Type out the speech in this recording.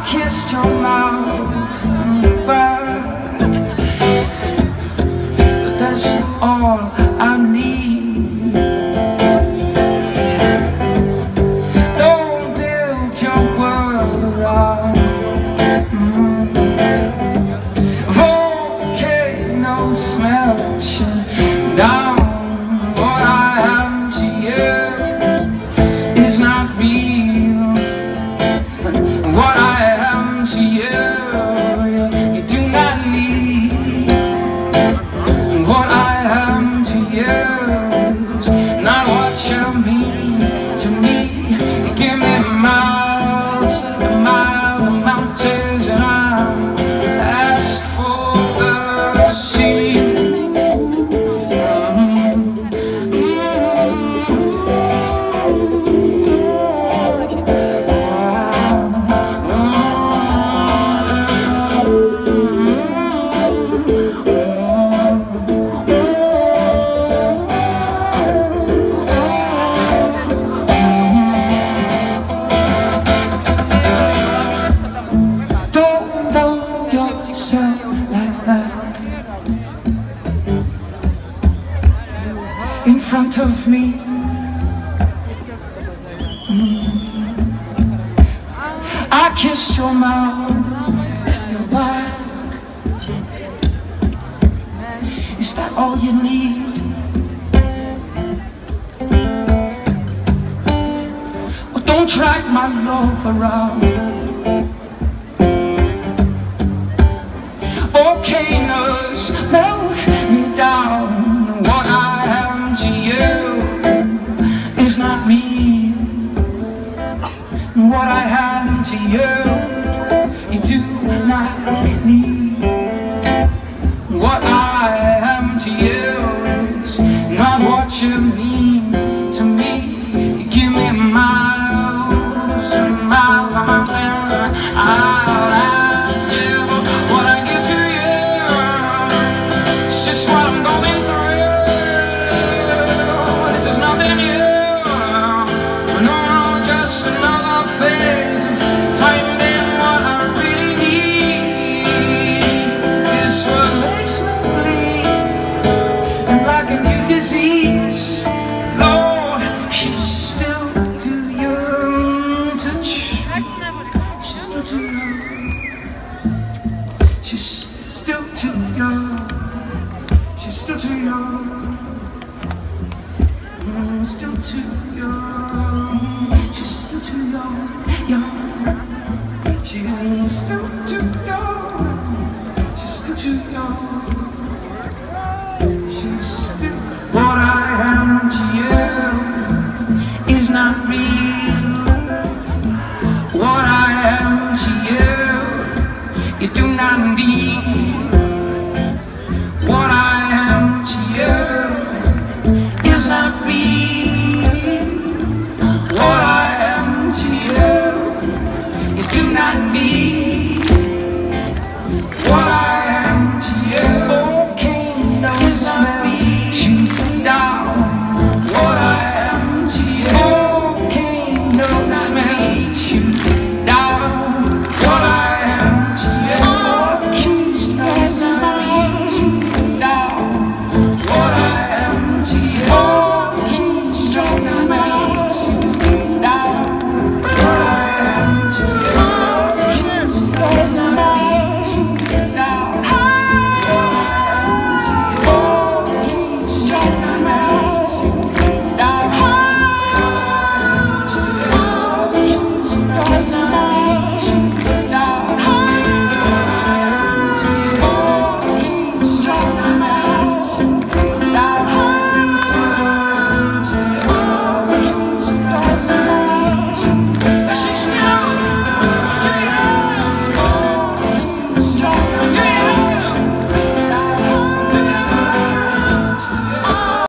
Kissed your mouth and your back, but that's all I need. Don't build your world around volcanoes smelting down. What I am to you is not real. What I to you, you do not need. What I am to you is not what you mean to me. You give me miles and miles of mountains, and I ask for the sea. Like that in front of me. I kissed your mouth, your back. Is that all you need? Well, don't drag my love around. Volcanoes melt me down. What I am to you is not real. What I am to you, you do not need. What I am to you is not what you mean to me. You give me miles and miles of my plan. I'll ask you what I give to you. It's just what I'm going through. There's nothing new. No, just another phase of finding what I really need. Is what makes me bleed, and like a new disease. Lord, she's still too young to change. She's still too young. She's still too young. She's still too young. Still too young. She's still too young. Young. She's still too young. She's still too young. She's still. What I am to you is not real. What I am to you, you do not need.